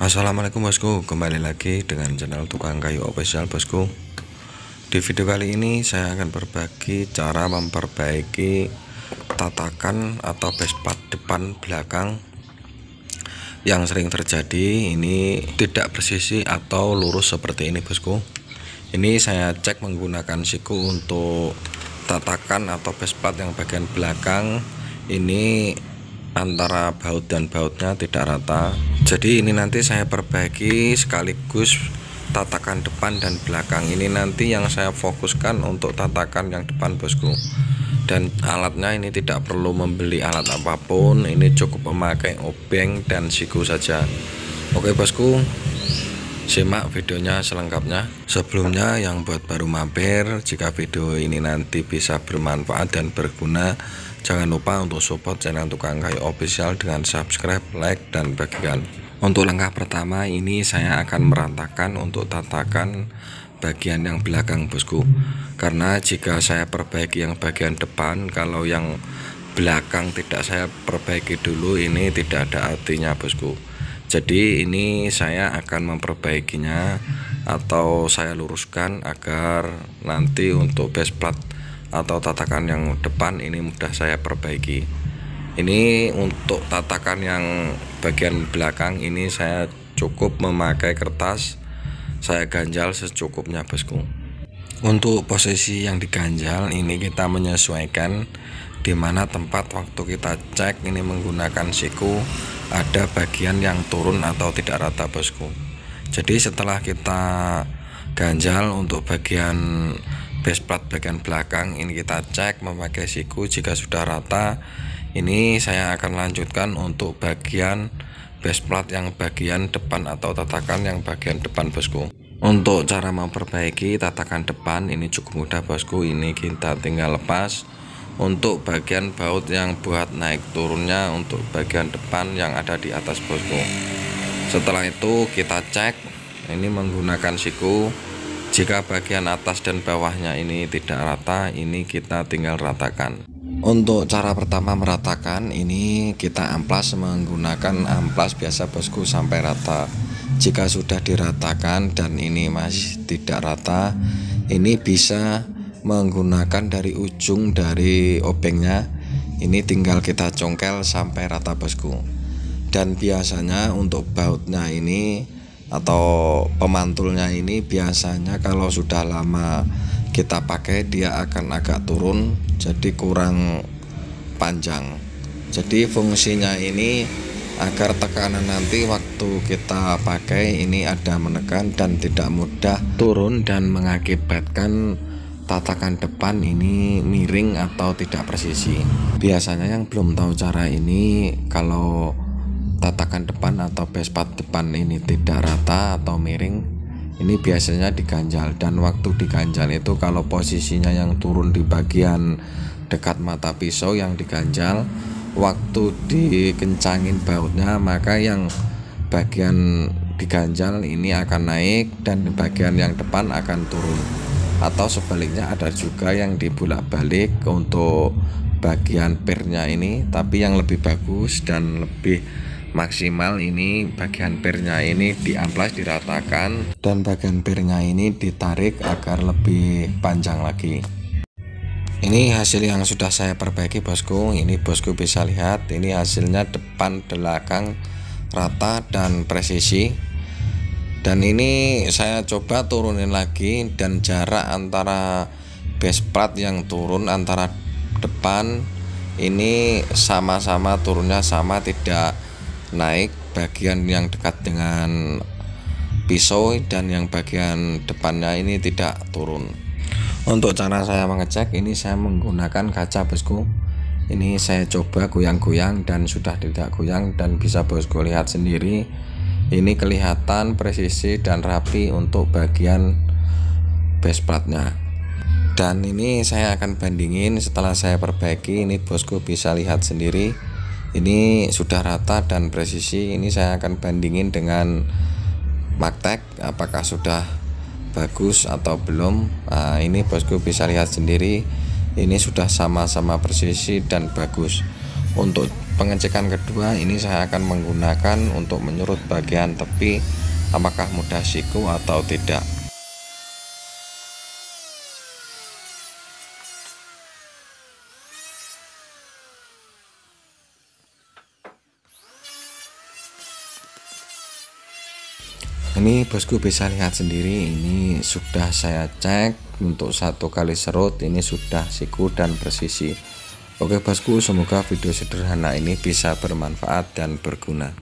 Assalamualaikum bosku, kembali lagi dengan channel Tukang Kayu Official bosku. Di video kali ini saya akan berbagi cara memperbaiki tatakan atau basepad depan belakang yang sering terjadi. Ini tidak presisi atau lurus seperti ini bosku. Ini saya cek menggunakan siku untuk tatakan atau basepad yang bagian belakang. Ini antara baut dan bautnya tidak rata, jadi ini nanti saya perbaiki sekaligus tatakan depan dan belakang. Ini nanti yang saya fokuskan untuk tatakan yang depan bosku, dan alatnya ini tidak perlu membeli alat apapun, ini cukup memakai obeng dan siku saja. Oke bosku, simak videonya selengkapnya. Sebelumnya yang buat baru mampir, jika video ini nanti bisa bermanfaat dan berguna, jangan lupa untuk support channel Tukang Kayu Official dengan subscribe, like, dan bagikan. Untuk langkah pertama ini saya akan meratakan untuk tatakan bagian yang belakang bosku. Karena jika saya perbaiki yang bagian depan, kalau yang belakang tidak saya perbaiki dulu, ini tidak ada artinya bosku. Jadi ini saya akan memperbaikinya atau saya luruskan agar nanti untuk basepad atau tatakan yang depan ini mudah saya perbaiki. Ini untuk tatakan yang bagian belakang ini saya cukup memakai kertas, saya ganjal secukupnya bosku. Untuk posisi yang diganjal ini kita menyesuaikan dimana tempat waktu kita cek ini menggunakan siku ada bagian yang turun atau tidak rata bosku. Jadi setelah kita ganjal untuk bagian basepad bagian belakang ini kita cek memakai siku, jika sudah rata ini saya akan lanjutkan untuk bagian basepad yang bagian depan atau tatakan yang bagian depan bosku. Untuk cara memperbaiki tatakan depan ini cukup mudah bosku, ini kita tinggal lepas untuk bagian baut yang buat naik turunnya untuk bagian depan yang ada di atas bosku. Setelah itu kita cek ini menggunakan siku. Jika bagian atas dan bawahnya ini tidak rata, ini kita tinggal ratakan. Untuk cara pertama meratakan ini kita amplas menggunakan amplas biasa bosku sampai rata. Jika sudah diratakan dan ini masih tidak rata, ini bisa menggunakan dari ujung dari obengnya, ini tinggal kita congkel sampai rata bosku. Dan biasanya untuk bautnya ini atau pemantulnya ini biasanya kalau sudah lama kita pakai dia akan agak turun, jadi kurang panjang. Jadi fungsinya ini agar tekanan nanti waktu kita pakai ini ada menekan dan tidak mudah turun dan mengakibatkan tatakan depan ini miring atau tidak presisi. Biasanya yang belum tahu cara ini, kalau tatakan depan atau basepad depan ini tidak rata atau miring, ini biasanya diganjal. Dan waktu diganjal itu kalau posisinya yang turun di bagian dekat mata pisau yang diganjal, waktu dikencangin bautnya maka yang bagian diganjal ini akan naik dan bagian yang depan akan turun. Atau sebaliknya ada juga yang dibulak-balik untuk bagian pernya ini, tapi yang lebih bagus dan lebih maksimal ini bagian pernya ini diamplas diratakan dan bagian pernya ini ditarik agar lebih panjang lagi. Ini hasil yang sudah saya perbaiki bosku. Ini bosku bisa lihat ini hasilnya depan belakang rata dan presisi. Dan ini saya coba turunin lagi dan jarak antara basepad yang turun antara depan ini sama-sama turunnya sama, tidak naik bagian yang dekat dengan pisau dan yang bagian depannya ini tidak turun. Untuk cara saya mengecek ini saya menggunakan kaca bosku. Ini saya coba goyang-goyang dan sudah tidak goyang, dan bisa bosku lihat sendiri ini kelihatan presisi dan rapi untuk bagian basepadnya. Dan ini saya akan bandingin setelah saya perbaiki, ini bosku bisa lihat sendiri ini sudah rata dan presisi. Ini saya akan bandingin dengan magtek apakah sudah bagus atau belum. Nah, ini bosku bisa lihat sendiri ini sudah sama-sama presisi dan bagus. Untuk pengecekan kedua ini saya akan menggunakan untuk menyurut bagian tepi apakah mudah siku atau tidak. Ini bosku bisa lihat sendiri, ini sudah saya cek untuk 1 kali serut ini sudah siku dan presisi. Oke bosku, semoga video sederhana ini bisa bermanfaat dan berguna.